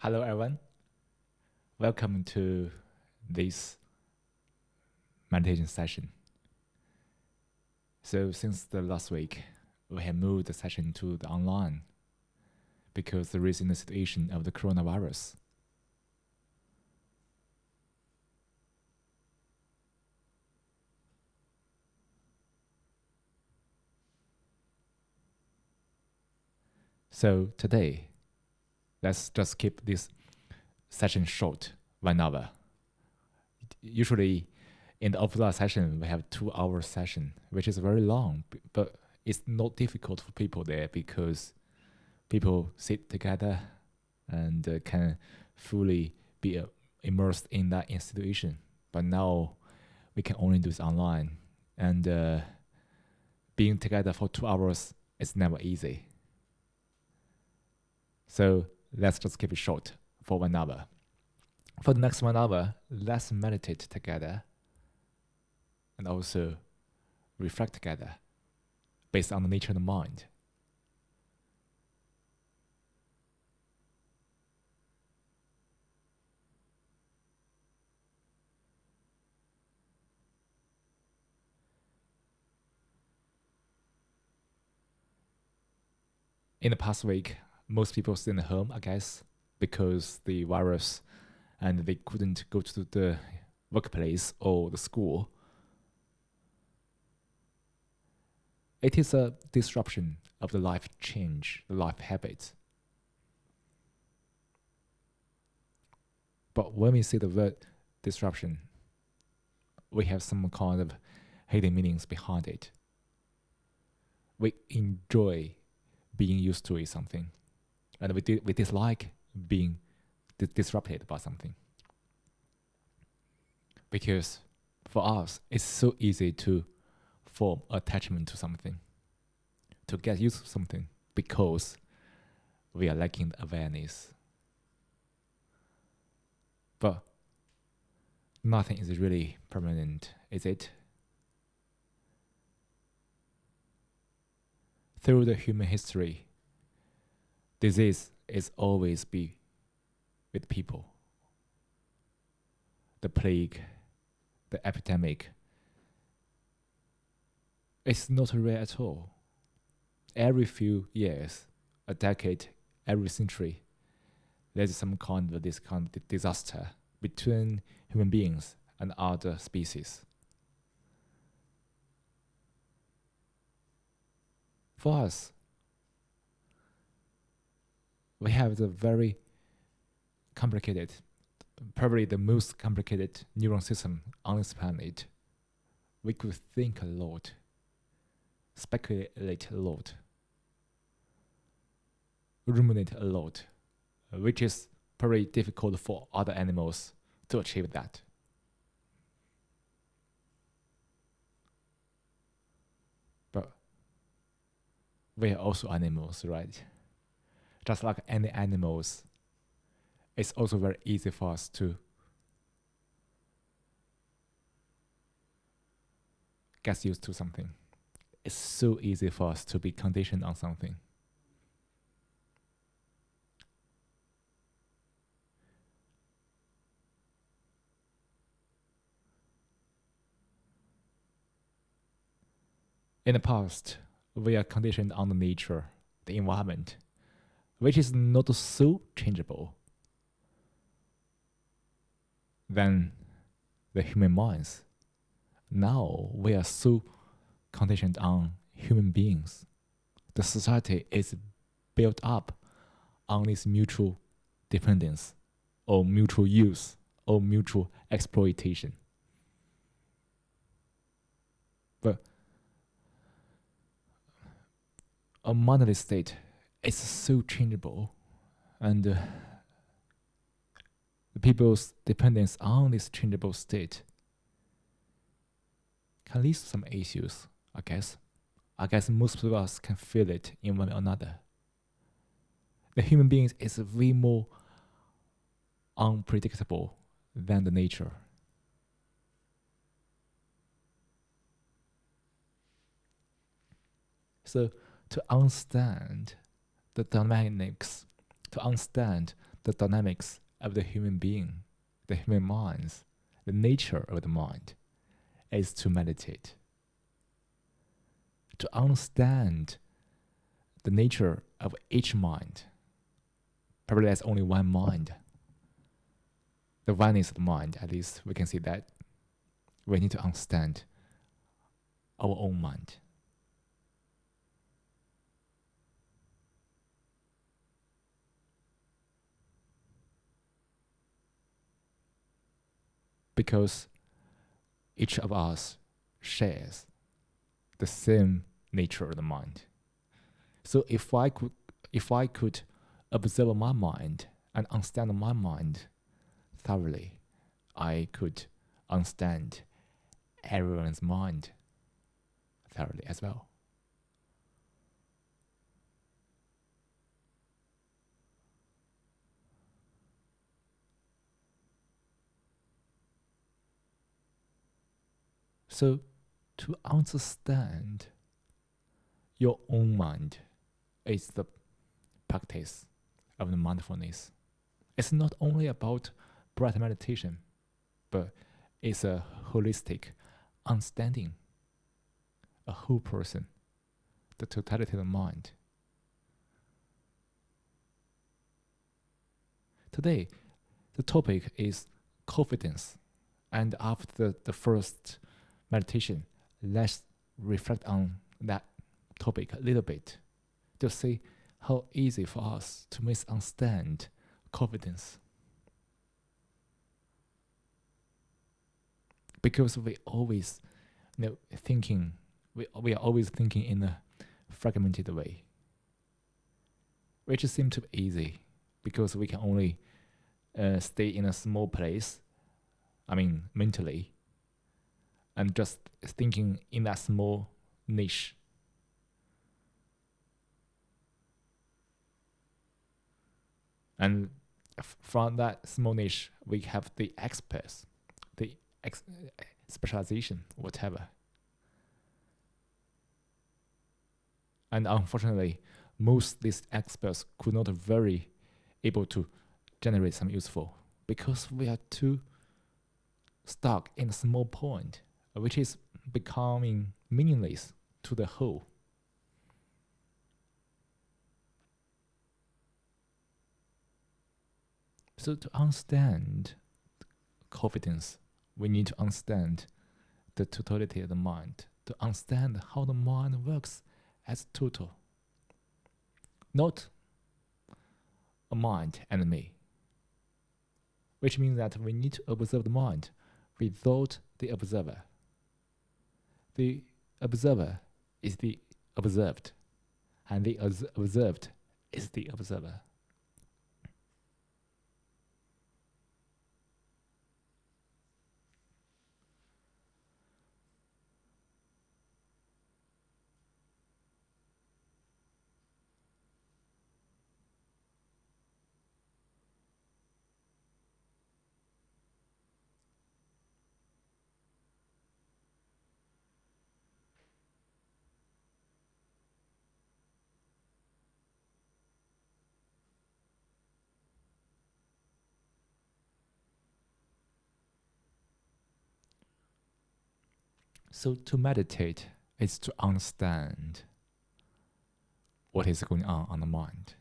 Hello, everyone. Welcome to this meditation session. So, since the last week, we have moved the session to the online because the recent situation of the coronavirus. So today, let's just keep this session short, 1 hour. Usually, in the offline session, we have 2 hour session, which is very long, but it's not difficult for people there because people sit together and can fully be immersed in that institution. But now we can only do this online, and being together for 2 hours is never easy. So let's just keep it short for 1 hour. For the next 1 hour, let's meditate together and also reflect together based on the nature of the mind. In the past week, most people stayed at home, I guess, because the virus and they couldn't go to the workplace or the school. It is a disruption of the life change, the life habits. But when we say the word disruption, we have some kind of hidden meanings behind it. We enjoy being used to something, and we dislike being disrupted by something. Because for us, it's so easy to form attachment to something, to get used to something, because we are lacking the awareness. But nothing is really permanent, is it? Through the human history, disease is always be with people. The plague, the epidemic, it's not rare at all. Every few years, a decade, every century, there's some kind of this kind of disaster between human beings and other species. For us, we have the very complicated, probably the most complicated neuron system on this planet. We could think a lot, speculate a lot, ruminate a lot, which is probably difficult for other animals to achieve that. But we are also animals, right? Just like any animals, it's also very easy for us to get used to something. It's so easy for us to be conditioned on something. In the past, we are conditioned on the nature, the environment, which is not so changeable than the human minds. Now we are so conditioned on human beings. The society is built up on this mutual dependence or mutual use or mutual exploitation. But a monolith state is so changeable, and the people's dependence on this changeable state can lead to some issues, I guess. I guess most of us can feel it in one or another. The human beings is way more unpredictable than the nature. So to understand the dynamics, to understand the dynamics of the human being, the human minds, the nature of the mind, is to meditate. To understand the nature of each mind. Probably there's only one mind. The oneness of the mind, at least we can see that. We need to understand our own mind. Because each of us shares the same nature of the mind. So if I could observe my mind and understand my mind thoroughly, I could understand everyone's mind thoroughly as well. So to understand your own mind is the practice of the mindfulness. It's not only about breath meditation, but it's a holistic understanding, a whole person, the totality of the mind. Today, the topic is confidence. And after the first meditation, let's reflect on that topic a little bit to see how easy for us to misunderstand confidence. Because we always thinking, we are always thinking in a fragmented way, which seems to be easy because we can only stay in a small place, mentally, and just thinking in that small niche. And from that small niche, we have the experts, the specialization, whatever. And unfortunately, most of these experts could not very able to generate some useful because we are too stuck in a small point, which is becoming meaningless to the whole. So to understand confidence, we need to understand the totality of the mind, to understand how the mind works as total. Not a mind and me, which means that we need to observe the mind without the observer. The observer is the observed, and the observed is the observer. So to meditate is to understand what is going on the mind.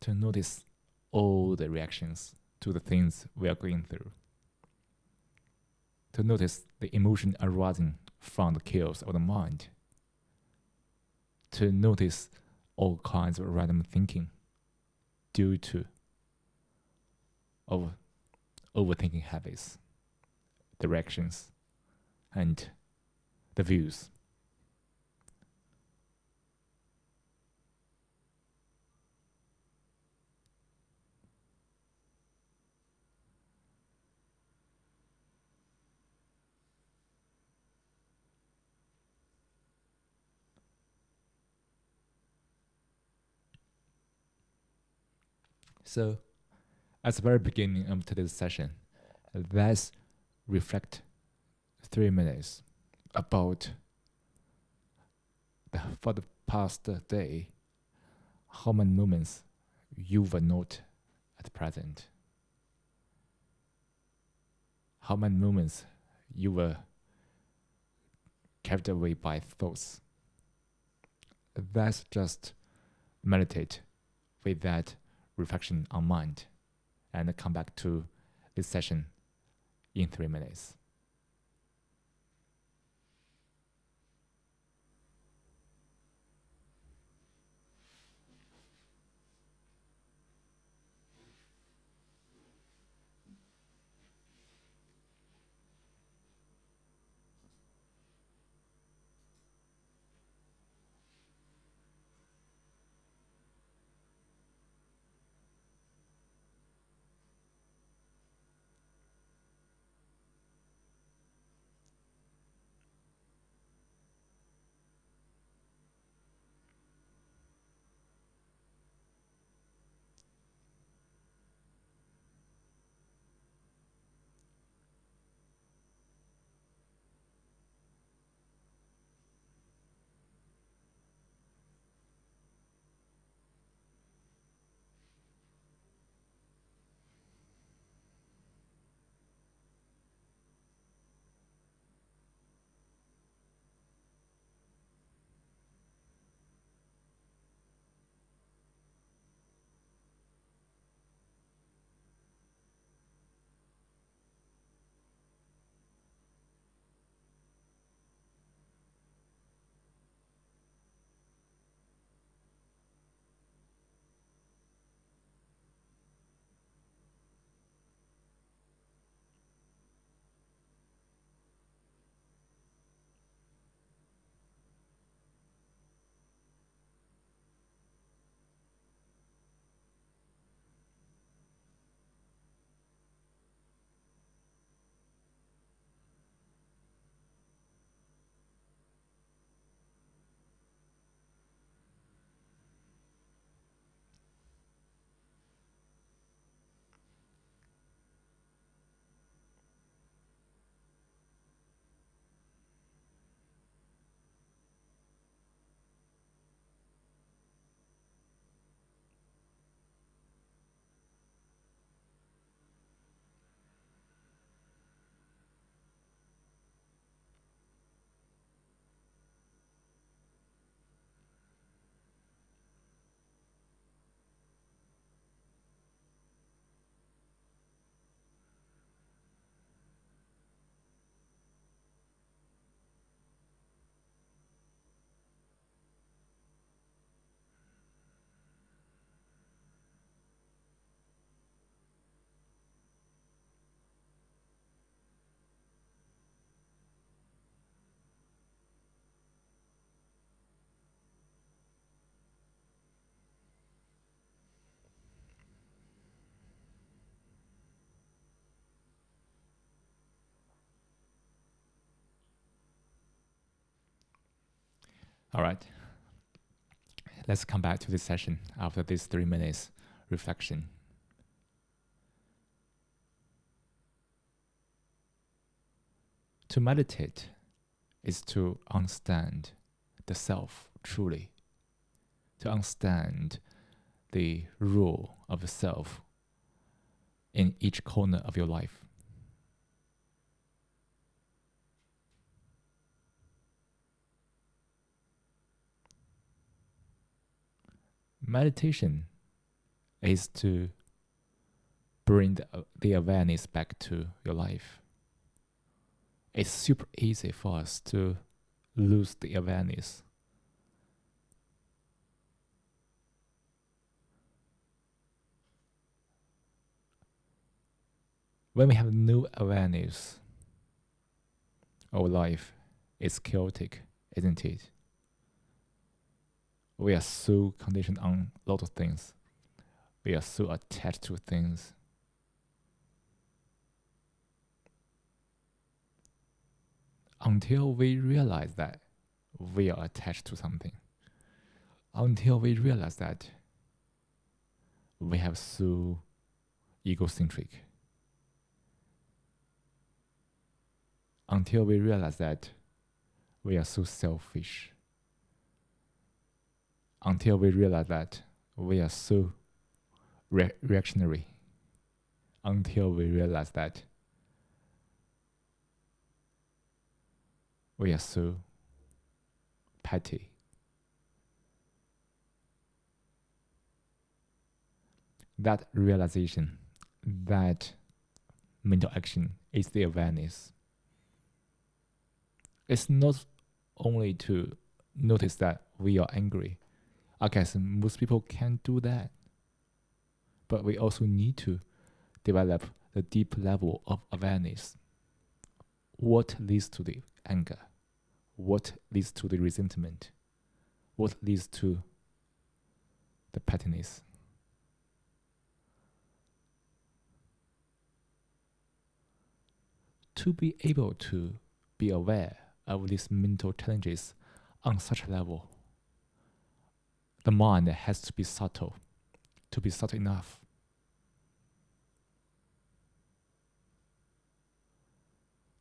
To notice all the reactions to the things we are going through. To notice the emotion arising from the chaos of the mind. To notice all kinds of random thinking due to overthinking habits, directions, and the views. So, at the very beginning of today's session, let's reflect 3 minutes about for the past day, how many moments you were not at present? How many moments you were carried away by thoughts? Let's just meditate with that reflection on mind and come back to this session in 3 minutes. All right. Let's come back to this session after this 3 minutes reflection. To meditate is to understand the self truly, to understand the role of the self in each corner of your life. Meditation is to bring the awareness back to your life. It's super easy for us to lose the awareness. When we have no awareness, our life is chaotic, isn't it? We are so conditioned on a lot of things. We are so attached to things. Until we realize that we are attached to something. Until we realize that we have so egocentric. Until we realize that we are so selfish. Until we realize that we are so reactionary until we realize that we are so petty. That realization, that mental action is the awareness. It's not only to notice that we are angry. I guess most people can do that. But we also need to develop the deep level of awareness. What leads to the anger? What leads to the resentment? What leads to the pettiness? To be able to be aware of these mental challenges on such a level, the mind has to be subtle enough.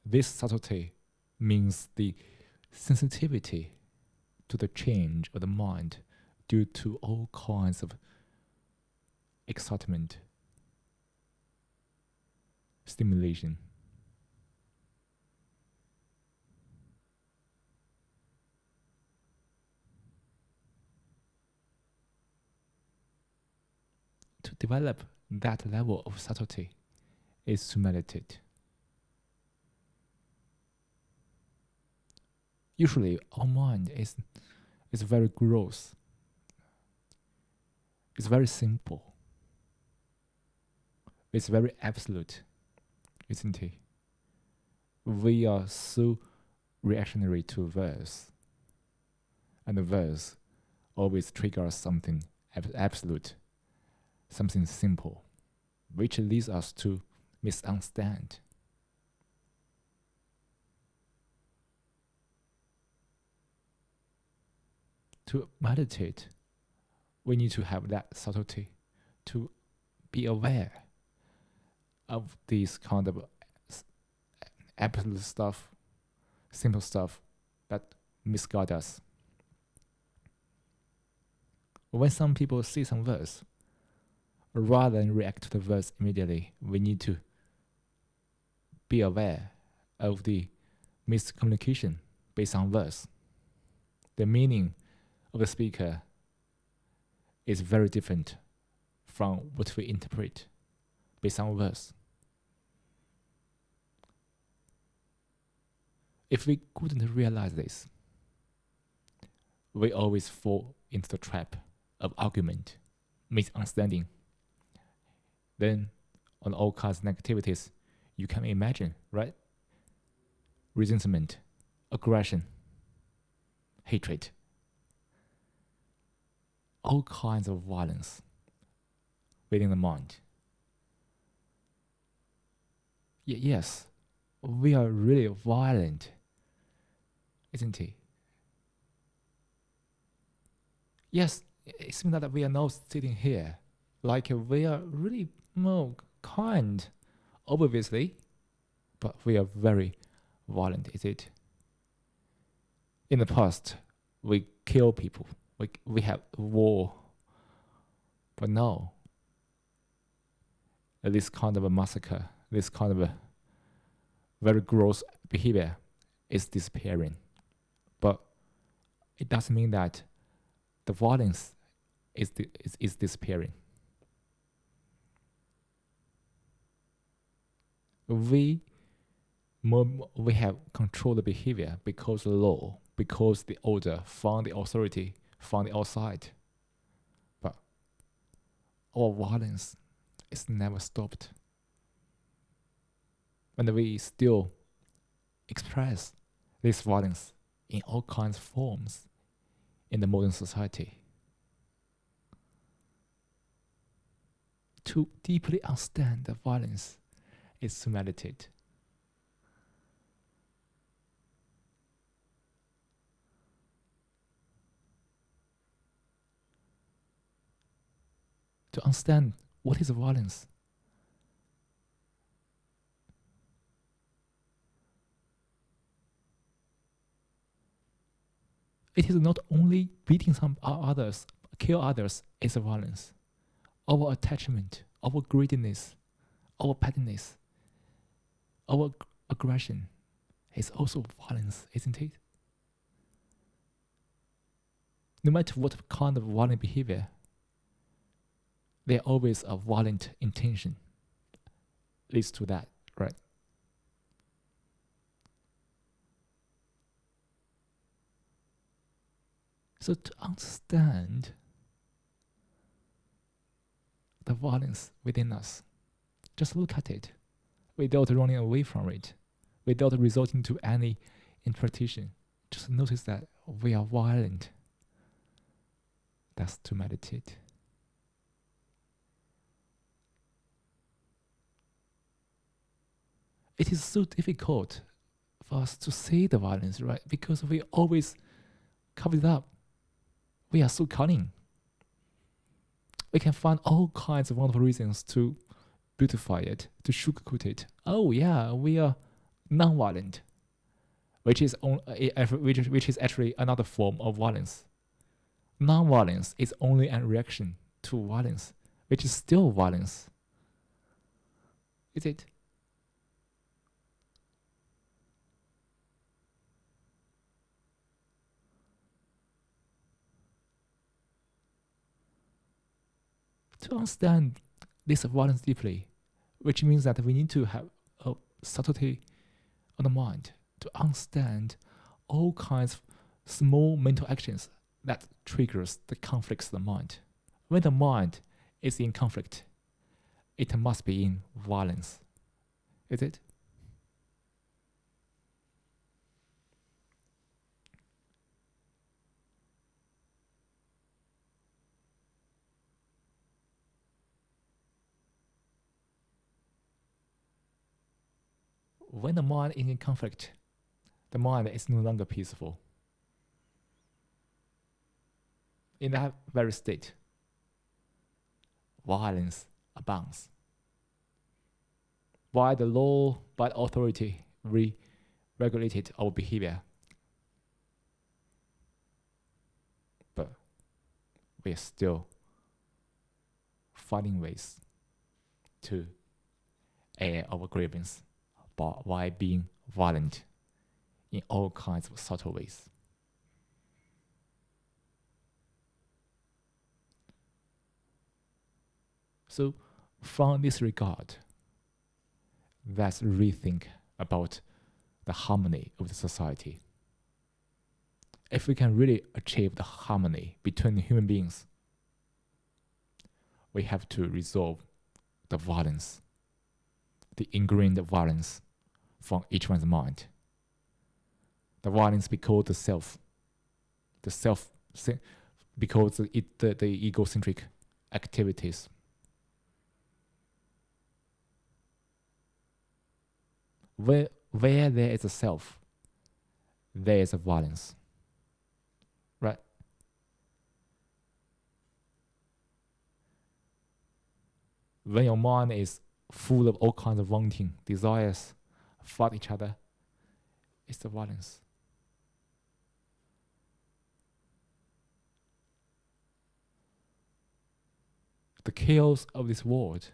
This subtlety means the sensitivity to the change of the mind due to all kinds of excitement, stimulation. To develop that level of subtlety is to meditate. Usually, our mind is very gross. It's very simple. It's very absolute, isn't it? We are so reactionary to verse, and the verse always triggers something absolute, something simple, which leads us to misunderstand. To meditate, we need to have that subtlety to be aware of these kind of absolute stuff, simple stuff that misguide us. When some people see some verse, rather than react to the verse immediately, we need to be aware of the miscommunication based on verse. The meaning of the speaker is very different from what we interpret based on verse. If we couldn't realize this, we always fall into the trap of argument, misunderstanding. Then, on all kinds of negativities, you can imagine, right? Resentment, aggression, hatred, all kinds of violence within the mind. Yes, we are really violent, isn't it? Yes, it seems that we are now sitting here like we are really more kind, obviously, but we are very violent, is it? In the past, we kill people, we have war, but now, this kind of a massacre, this kind of a very gross behavior is disappearing. But it doesn't mean that the violence is disappearing. We have controlled the behavior because the law, because the order, from the authority, from the outside. But our violence is never stopped. And we still express this violence in all kinds of forms in the modern society. To deeply understand the violence is to meditate. To understand what is violence. It is not only beating some others, kill others is violence. our attachment, our greediness, our pettiness, our aggression is also violence, isn't it? No matter what kind of violent behavior, there's always a violent intention leads to that, right? So to understand the violence within us, just look at it without running away from it, without resorting to any interpretation. Just notice that we are violent. That's to meditate. It is so difficult for us to see the violence, right? Because we always cover it up. We are so cunning. We can find all kinds of wonderful reasons to beautify it, to sugarcoat it. Oh yeah, we are non-violent, which is actually another form of violence. Non-violence is only a reaction to violence, which is still violence. Is it? To understand this violence deeply, which means that we need to have a subtlety on the mind to understand all kinds of small mental actions that triggers the conflicts of the mind. When the mind is in conflict, it must be in violence. Is it? When the mind is in conflict, the mind is no longer peaceful. In that very state, violence abounds. By the law, by the authority, we regulated our behavior. But we are still finding ways to air our grievance by being violent in all kinds of subtle ways. So from this regard, let's rethink about the harmony of the society. If we can really achieve the harmony between human beings, we have to resolve the violence, the ingrained violence from each one's mind. The violence because the self because the egocentric activities. Where there is a self, there is a violence, right? When your mind is full of all kinds of wanting, desires, fight each other, it's the violence. The chaos of this world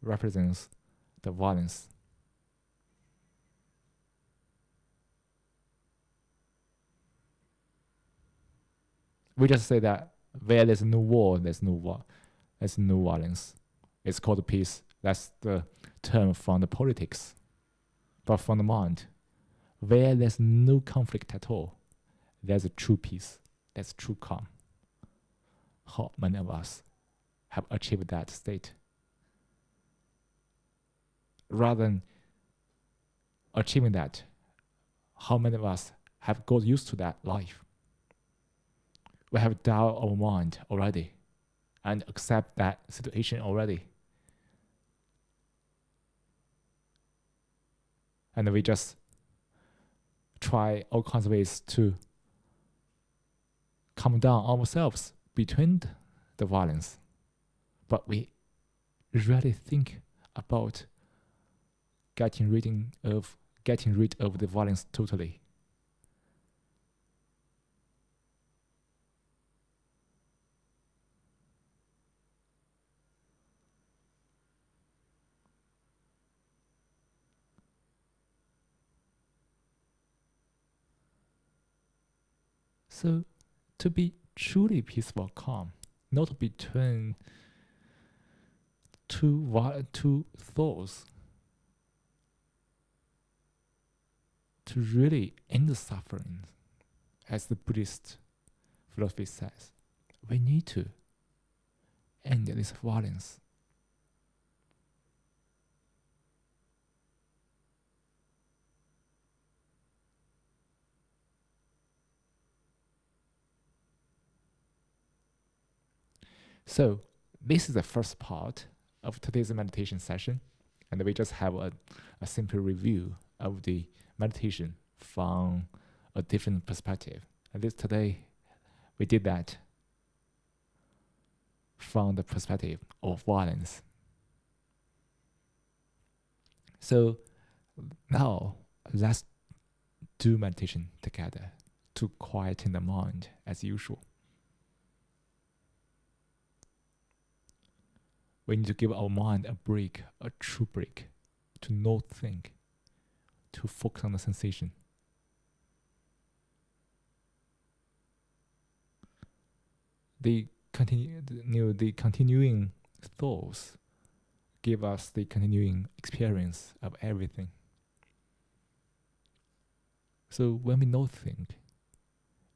represents the violence. We just say that where there's no war, there's no violence. It's called peace. That's the term from the politics. But from the mind, where there's no conflict at all, there's a true peace. That's true calm. How many of us have achieved that state? Rather than achieving that, how many of us have got used to that life? We have dialed our mind already and accept that situation already. And we just try all kinds of ways to calm down ourselves between the violence. But we rarely think about getting rid of the violence totally. So to be truly peaceful, calm, not between two thoughts, to really end the suffering, as the Buddhist philosophy says, we need to end this violence. So this is the first part of today's meditation session, and we just have a simple review of the meditation from a different perspective. At least today, we did that from the perspective of violence. So now let's do meditation together to quieten the mind as usual. We need to give our mind a break, a true break, to not think, to focus on the sensation. The continuing thoughts give us the continuing experience of everything. So when we not think,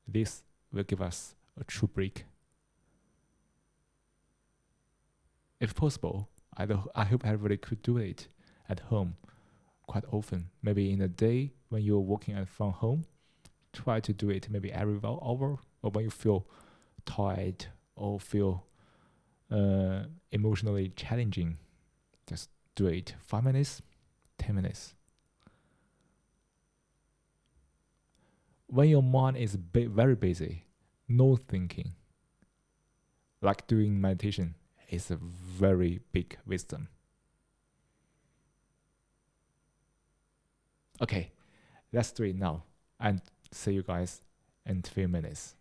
this will give us a true break. If possible, I hope everybody could do it at home quite often. Maybe in a day when you're working from home, try to do it maybe every hour, or when you feel tired or feel emotionally challenging, just do it 5 minutes, 10 minutes. When your mind is very busy, no thinking, like doing meditation, is a very big wisdom. Okay, let's do it now, and see you guys in 3 minutes.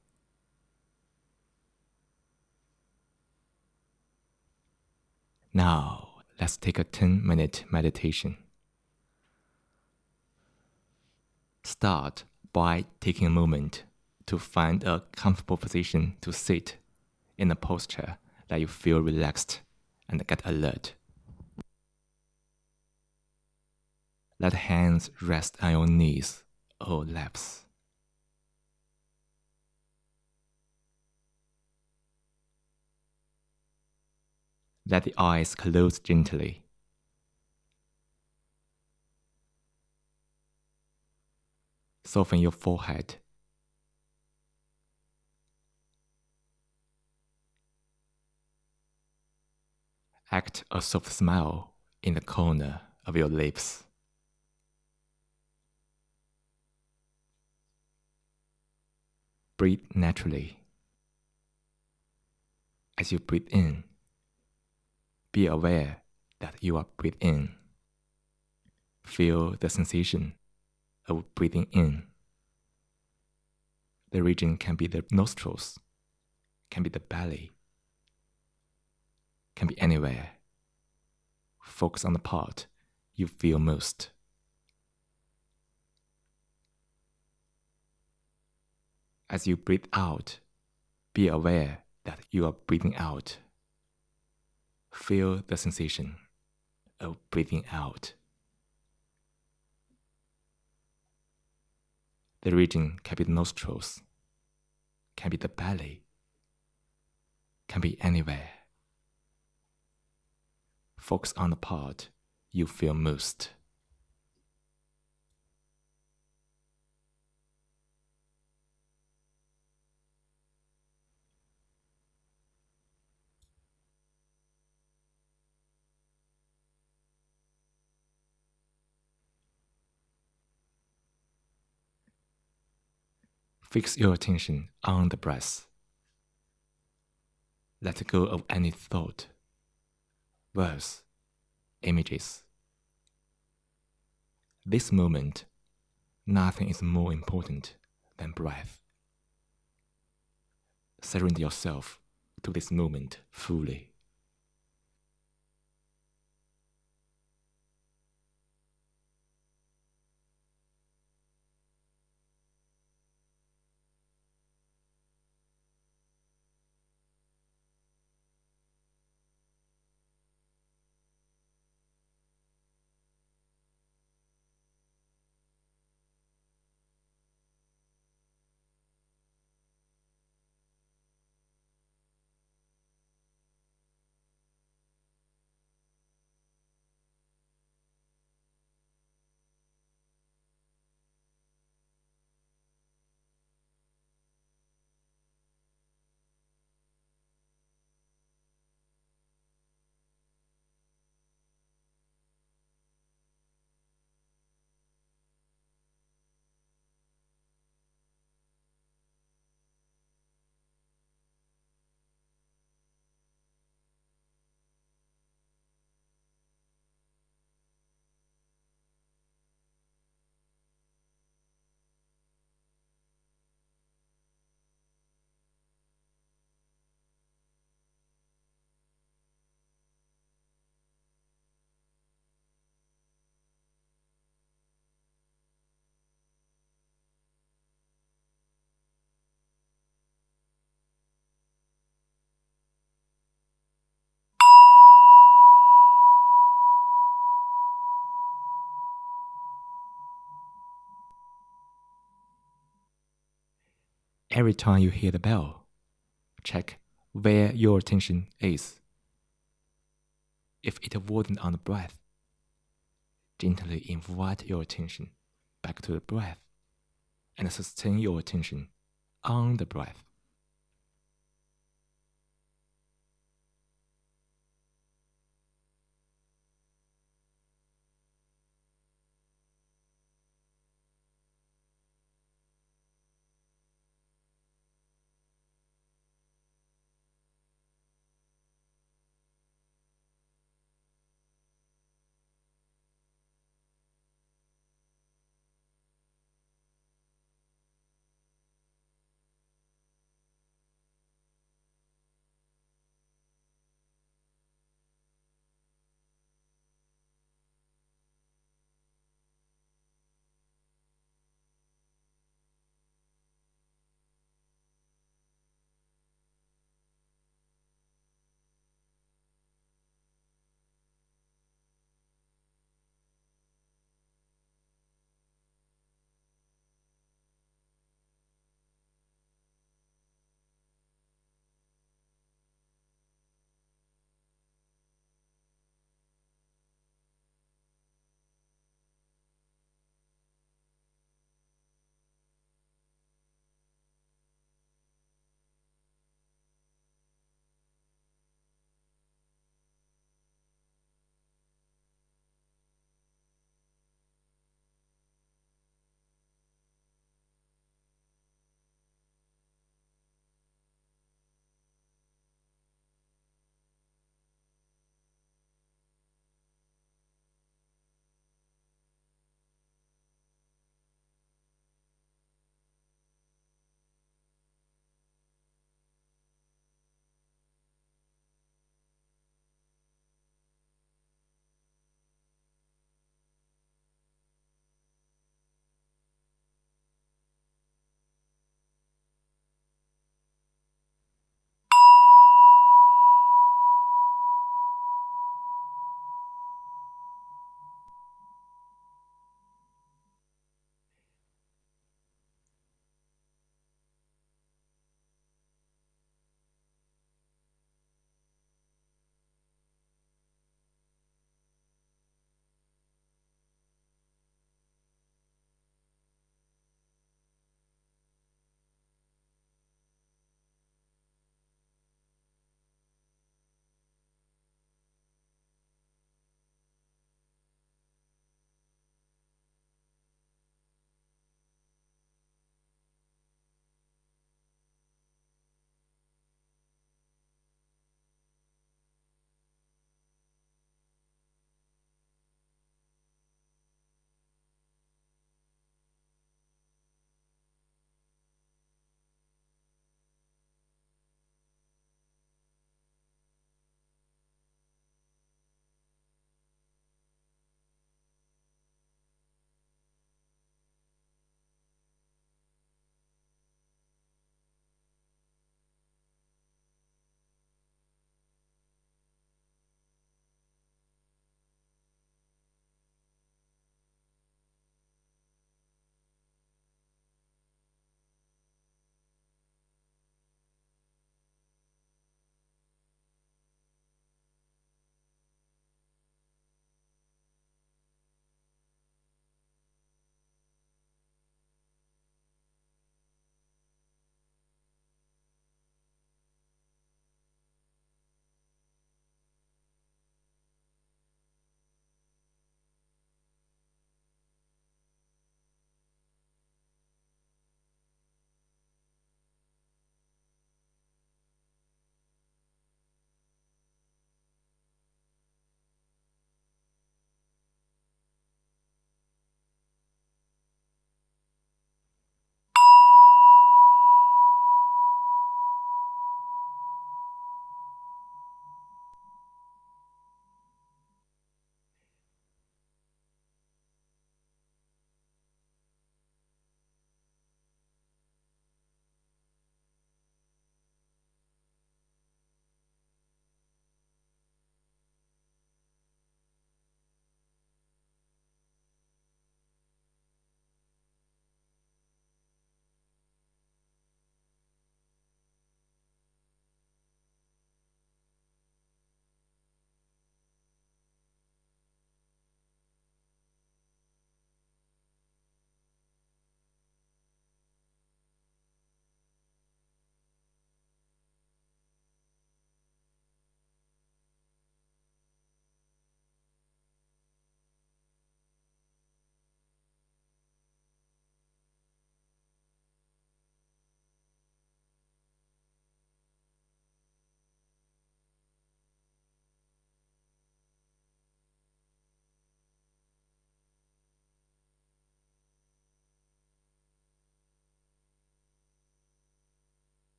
Now, let's take a 10-minute meditation. Start by taking a moment to find a comfortable position to sit in a posture that you feel relaxed and get alert. Let hands rest on your knees or laps. Let the eyes close gently. Soften your forehead. Act a soft smile in the corner of your lips. Breathe naturally. As you breathe in, be aware that you are breathing in. Feel the sensation of breathing in. The region can be the nostrils, can be the belly, can be anywhere. Focus on the part you feel most. As you breathe out, be aware that you are breathing out. Feel the sensation of breathing out. The region can be the nostrils, can be the belly, can be anywhere. Focus on the part you feel most. Fix your attention on the breath. Let go of any thought, words, images. This moment, nothing is more important than breath. Surrender yourself to this moment fully. every time you hear the bell, check where your attention is. If it wasn't on the breath, gently invite your attention back to the breath and sustain your attention on the breath.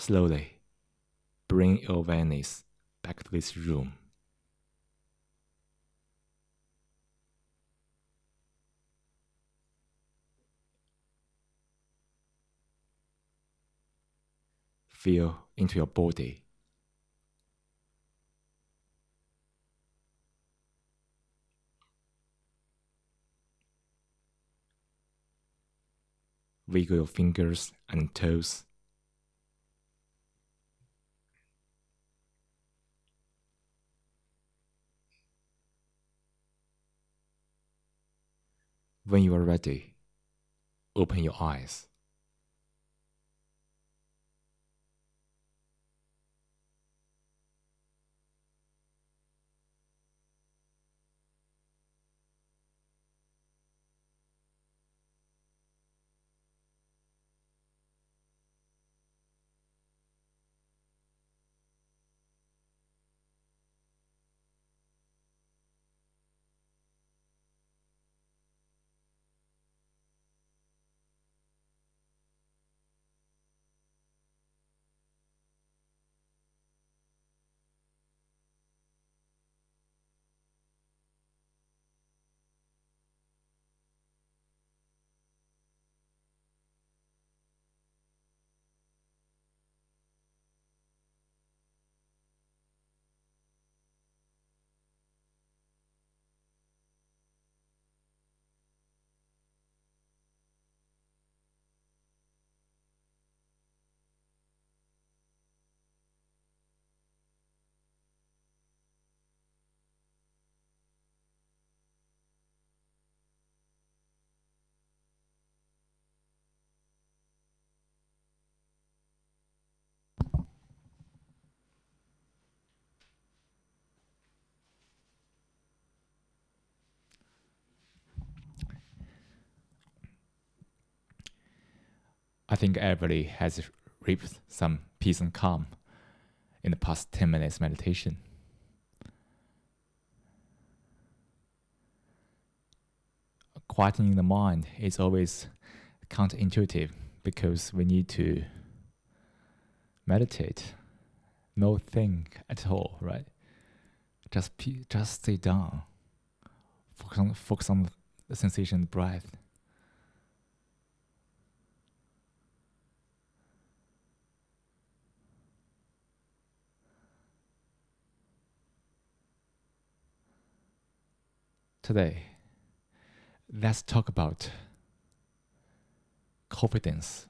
Slowly bring your awareness back to this room. Feel into your body. Wiggle your fingers and toes. When you are ready, open your eyes. I think everybody has reaped some peace and calm in the past 10 minutes meditation. Quietening the mind is always counterintuitive because we need to meditate, no think at all, right? Just stay down, focus on the sensation of the breath. Today, let's talk about confidence.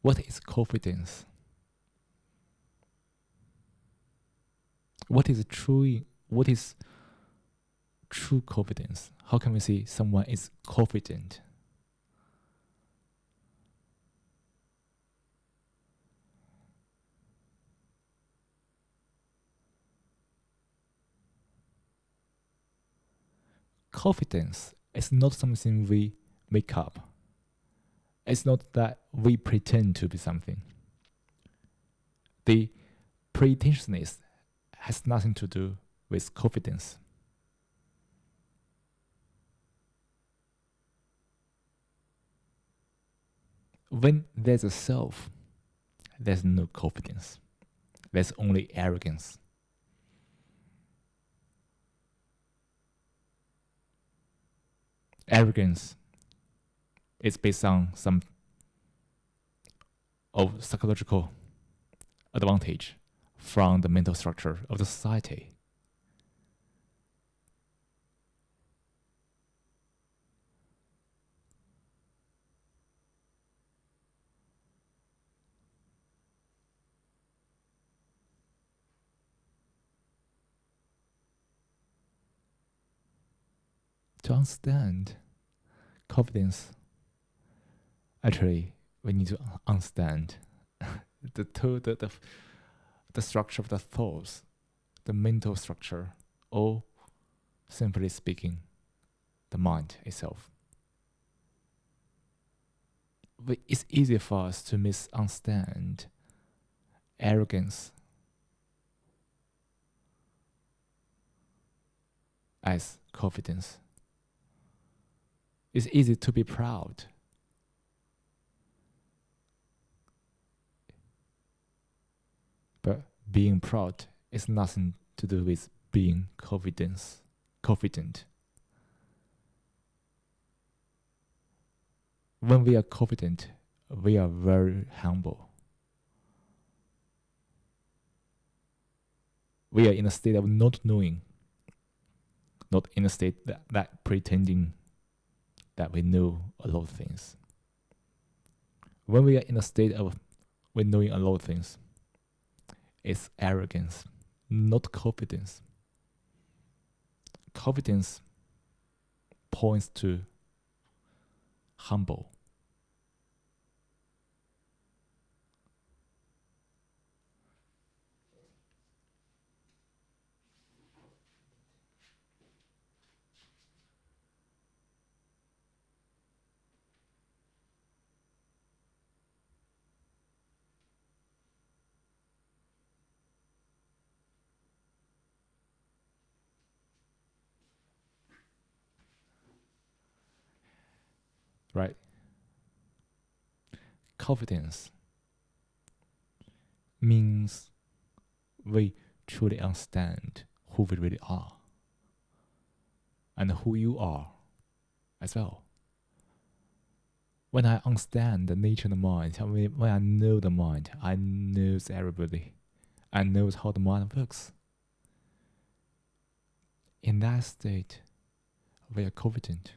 What is confidence? What is true confidence? How can we say someone is confident? Confidence is not something we make up. It's not that we pretend to be something. The pretentiousness has nothing to do with confidence. When there's a self, there's no confidence. There's only arrogance. Arrogance is based on some of psychological advantage from the mental structure of the society. To understand confidence, actually, we need to understand the structure of the thoughts, the mental structure, or simply speaking, the mind itself. It's easy for us to misunderstand arrogance as confidence. It's easy to be proud. But being proud is nothing to do with being confident. When we are confident, we are very humble. We are in a state of not knowing, not in a state that pretending that we know a lot of things. When we are in a state of we knowing a lot of things, it's arrogance, not confidence. Confidence points to humble. Right? Confidence means we truly understand who we really are and who you are as well. When I understand the nature of the mind, when I know the mind, I know everybody. I know how the mind works. In that state, we are confident.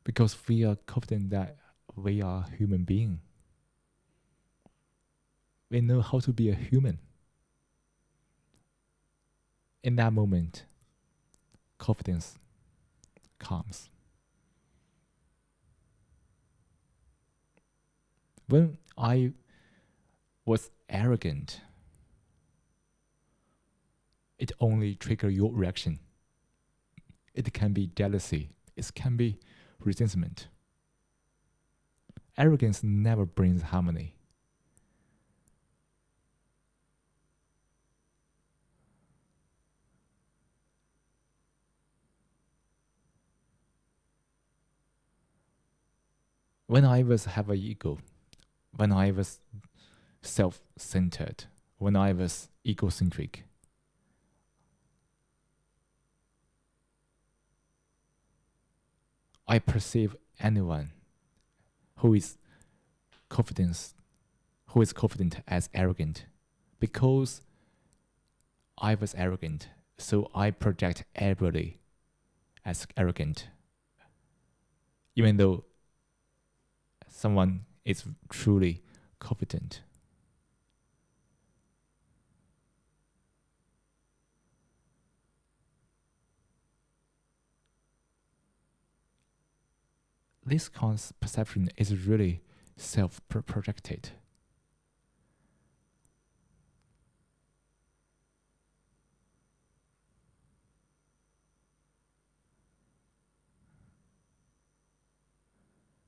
Because we are confident that we are a human being. We know how to be a human. In that moment, confidence comes. When I was arrogant, it only triggers your reaction. It can be jealousy. It can be resentment. Arrogance never brings harmony. When I was have an ego, when I was self-centered, when I was egocentric, I perceive anyone who is confident as arrogant. Because I was arrogant, so I project everybody as arrogant. Even though someone is truly confident. This kind of perception is really self-projected.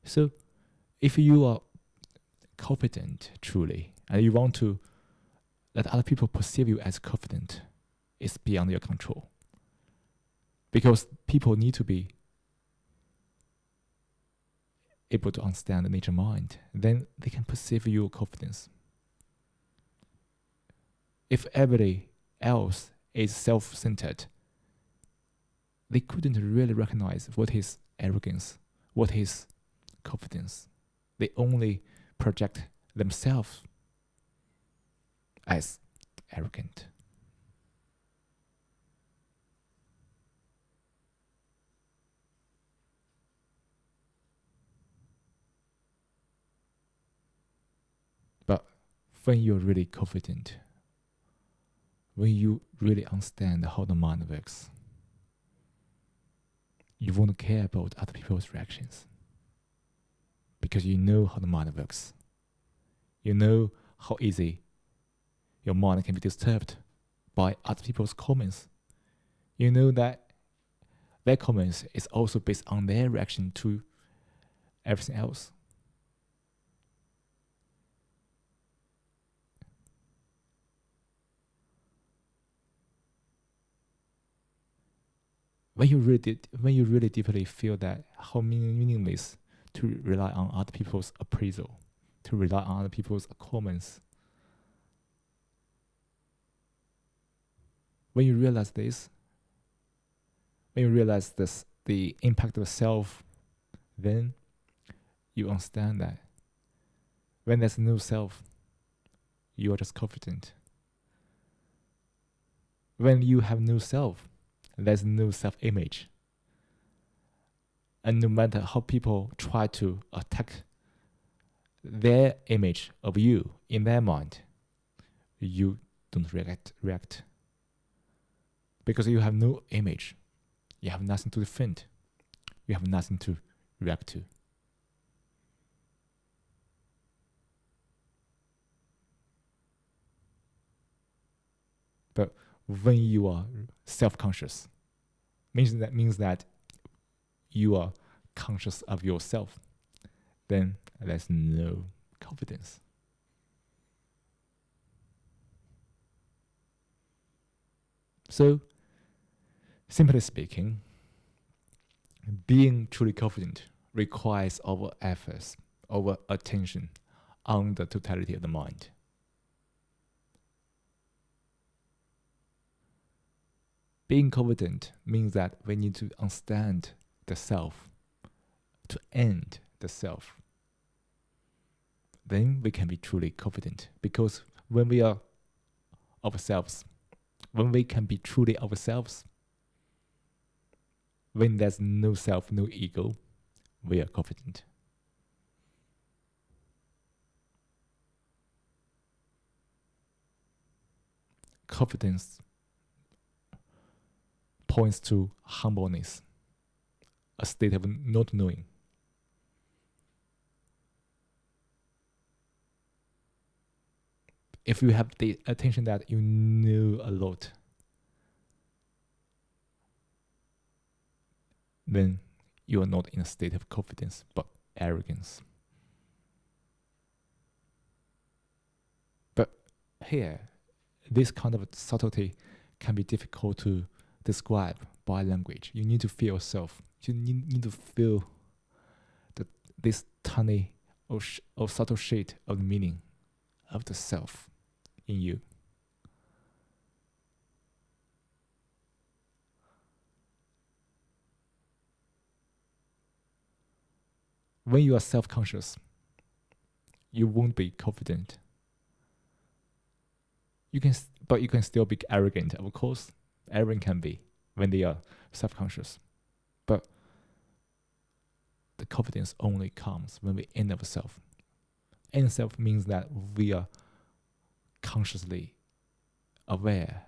So, if you are confident truly, and you want to let other people perceive you as confident, it's beyond your control. Because people need to be able to understand the nature mind, then they can perceive your confidence. If everybody else is self-centered, they couldn't really recognize what is arrogance, what is confidence. They only project themselves as arrogant. But when you're really confident, when you really understand how the mind works, you won't care about other people's reactions. Because you know how the mind works. You know how easy your mind can be disturbed by other people's comments. You know that their comments is also based on their reaction to everything else. when you really deeply feel that how meaningless to rely on other people's appraisal, to rely on other people's comments. When you realize this, the impact of self, then you understand that when there's no self, you are just confident. When you have no self, there's no self-image. And no matter how people try to attack their image of you in their mind, you don't react. Because you have no image. You have nothing to defend. You have nothing to react to. But when you are self-conscious, means that you are conscious of yourself, then there's no confidence. So, simply speaking, being truly confident requires our efforts, our attention on the totality of the mind. Being confident means that we need to understand the self, to end the self. Then we can be truly confident, because when we are ourselves, when we can be truly ourselves, when there's no self, no ego, we are confident. Confidence points to humbleness, a state of not knowing. If you have the attention that you know a lot, then you are not in a state of confidence, but arrogance. But here, this kind of subtlety can be difficult to describe by language. You need to feel yourself. You need to feel this tiny or subtle shade of the meaning of the self in you. When you are self-conscious, you won't be confident. But you can still be arrogant, of course. Everyone can be when they are self-conscious. But the confidence only comes when we end ourselves. End self means that we are consciously aware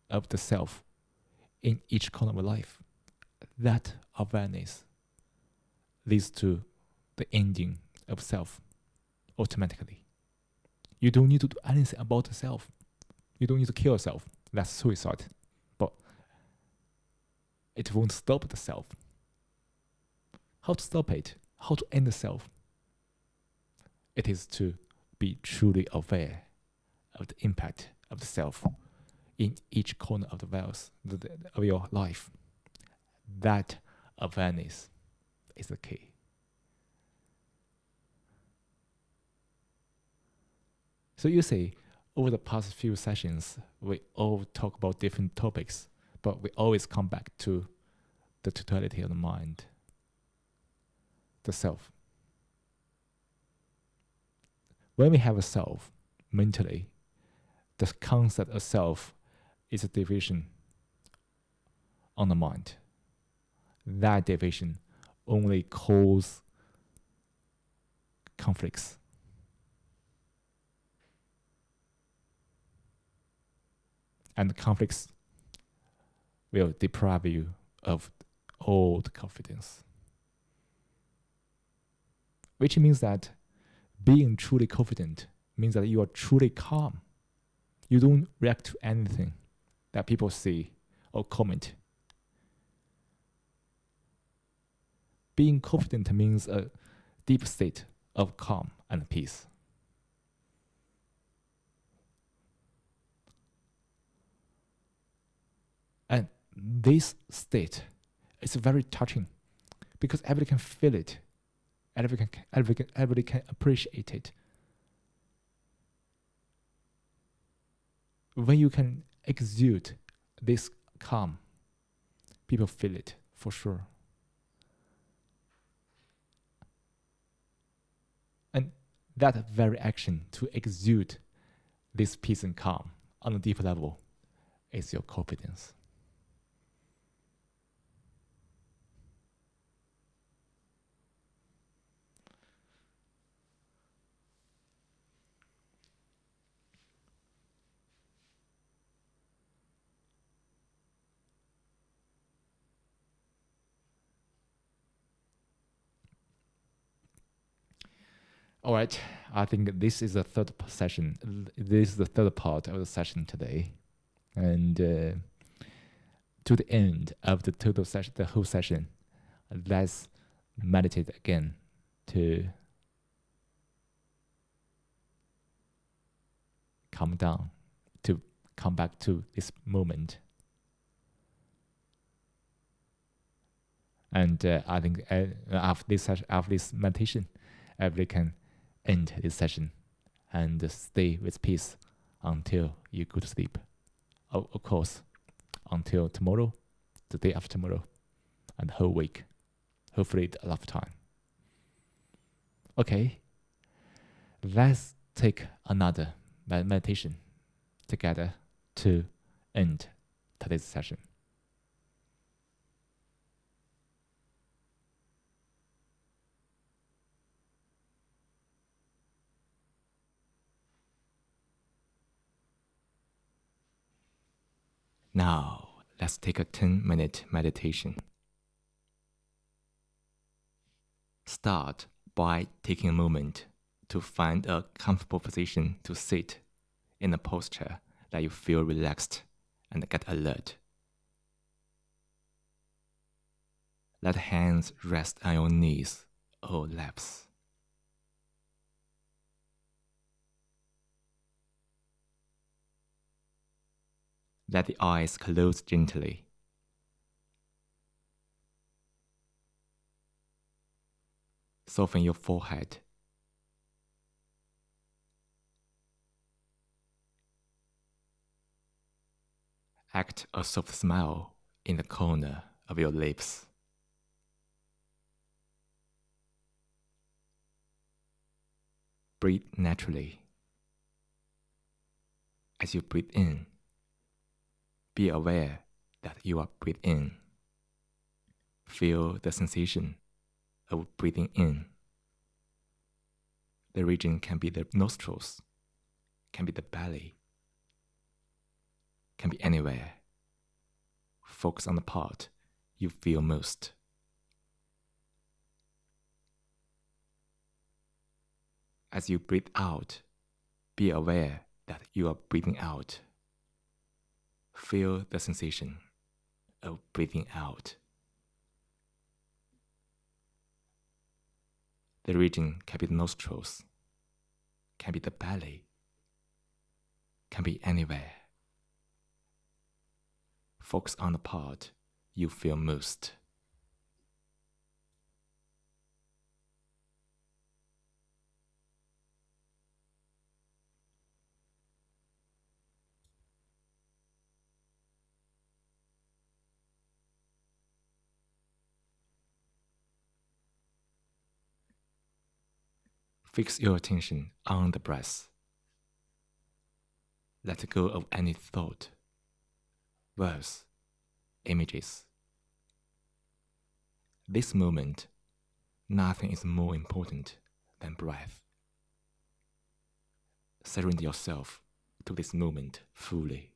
of the self in each corner of our life. That awareness leads to the ending of self automatically. You don't need to do anything about the self. You don't need to kill yourself. That's suicide. But it won't stop the self. How to stop it? How to end the self? It is to be truly aware of the impact of the self in each corner of the wells of your life. That awareness is the key. So you see, over the past few sessions, we all talk about different topics, but we always come back to the totality of the mind, the self. When we have a self mentally, the concept of self is a division on the mind. That division only causes conflicts. And the conflicts will deprive you of all the confidence. Which means that being truly confident means that you are truly calm. You don't react to anything that people say or comment. Being confident means a deep state of calm and peace. And this state It's very touching because everybody can feel it. Everybody can appreciate it. When you can exude this calm, people feel it for sure. And that very action to exude this peace and calm on a deep level is your confidence. All right, I think this is the third session. This is the third part of the session today, and to the end of the total session, the whole session, let's meditate again to calm down, to come back to this moment. And I think after this meditation, everybody can end this session and stay with peace until you go to sleep. Of course, until tomorrow, the day after tomorrow, and the whole week. Hopefully, a lot of time. Okay, let's take another meditation together to end today's session. Now, let's take a 10-minute meditation. Start by taking a moment to find a comfortable position to sit in a posture that you feel relaxed and get alert. Let hands rest on your knees or laps. Let the eyes close gently. Soften your forehead. Act a soft smile in the corner of your lips. Breathe naturally. As you breathe in, be aware that you are breathing in. Feel the sensation of breathing in. The region can be the nostrils, can be the belly, can be anywhere. Focus on the part you feel most. As you breathe out, be aware that you are breathing out. Feel the sensation of breathing out. The region can be the nostrils, can be the belly, can be anywhere. Focus on the part you feel most. Fix your attention on the breath. Let go of any thought, words, images. This moment, nothing is more important than breath. Surrender yourself to this moment fully.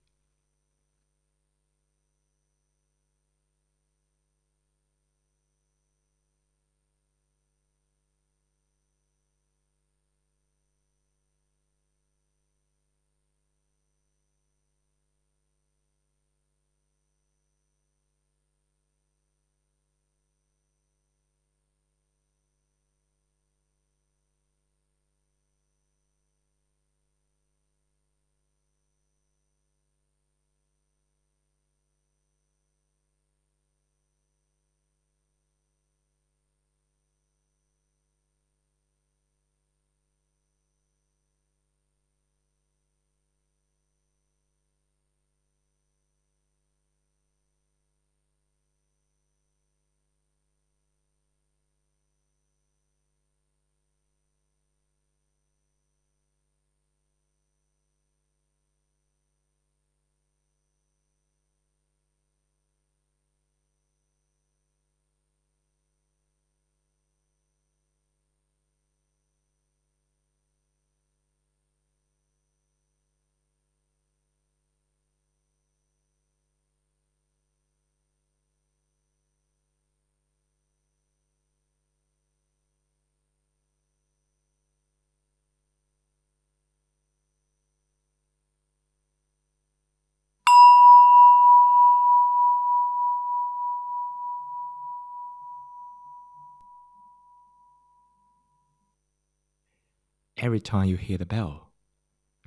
Every time you hear the bell,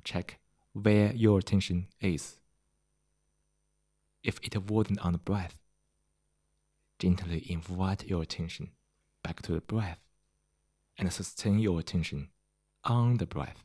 check where your attention is. If it wasn't on the breath, gently invite your attention back to the breath and sustain your attention on the breath.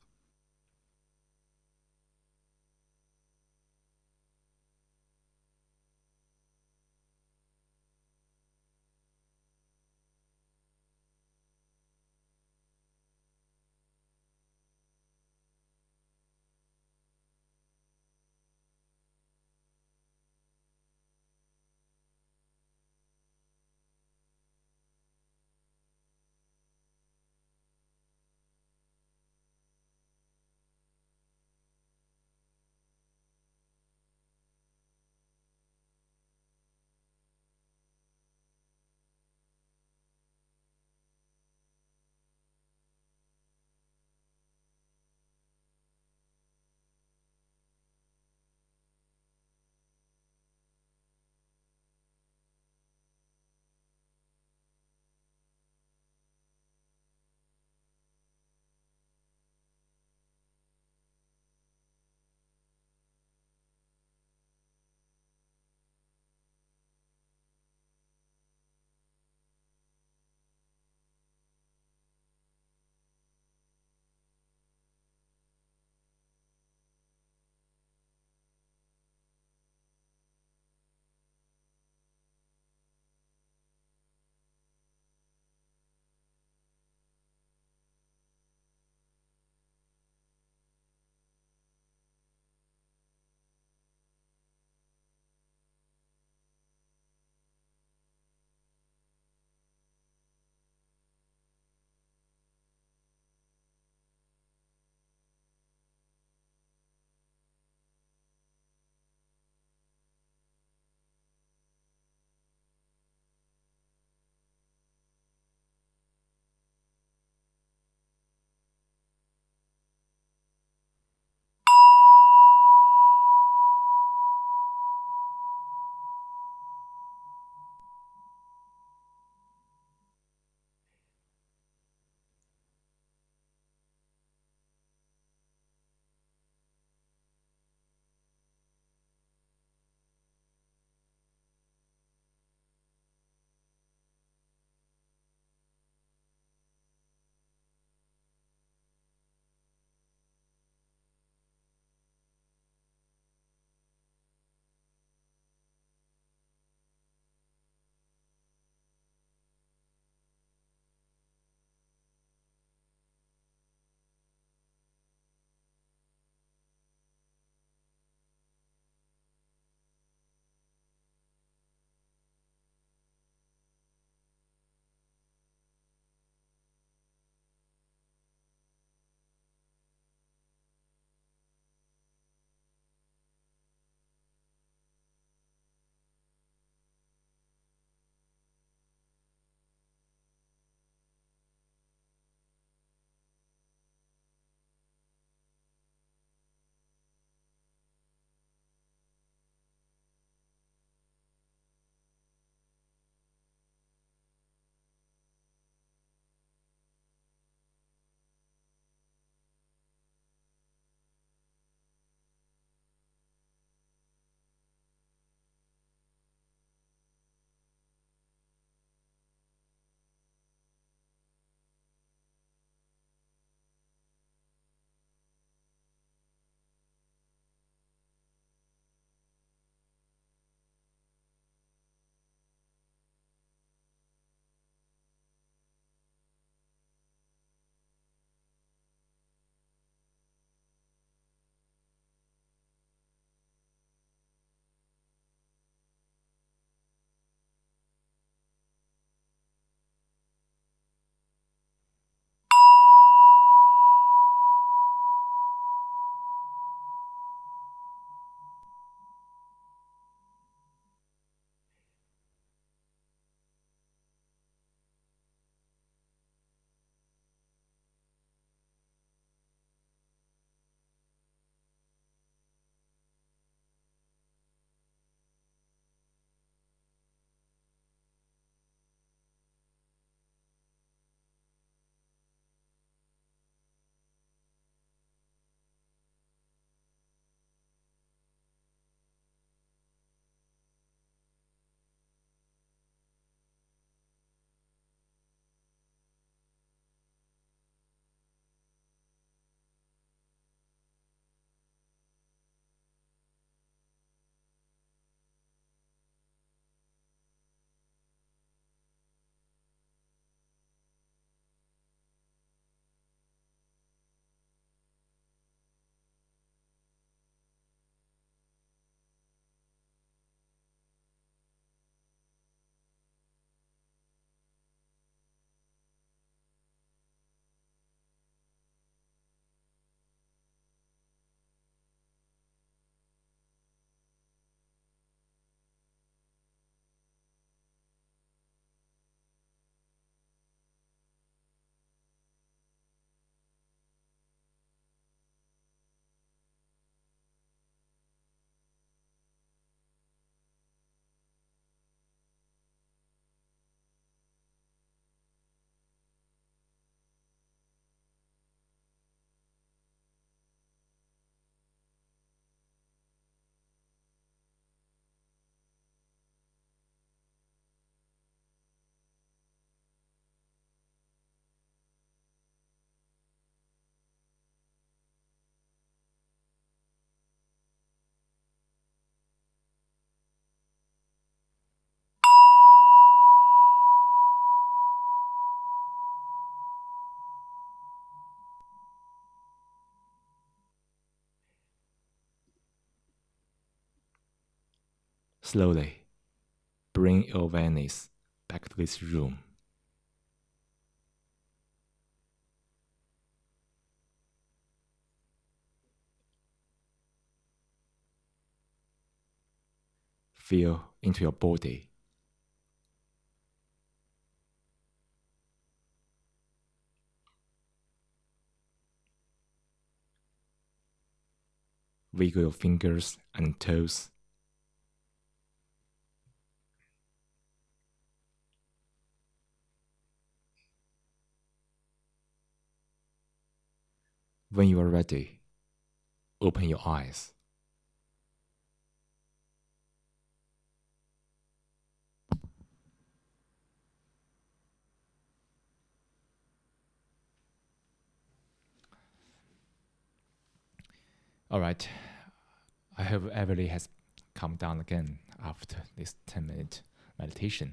slowly bring your awareness back to this room. Feel into your body. Wiggle your fingers and toes. When you are ready, open your eyes. All right. I hope everybody has calmed down again after this 10-minute meditation.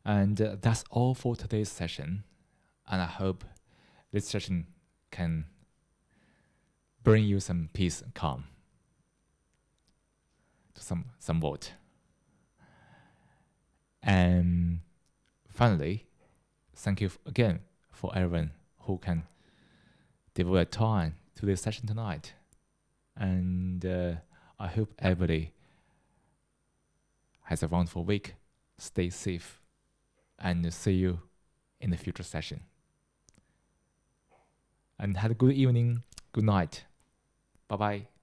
And that's all for today's session. And I hope this session can bring you some peace and calm, somewhat. And finally, thank you again for everyone who can devote time to this session tonight. And I hope everybody has a wonderful week. Stay safe, and see you in the future session. And have a good evening, good night. Bye-bye.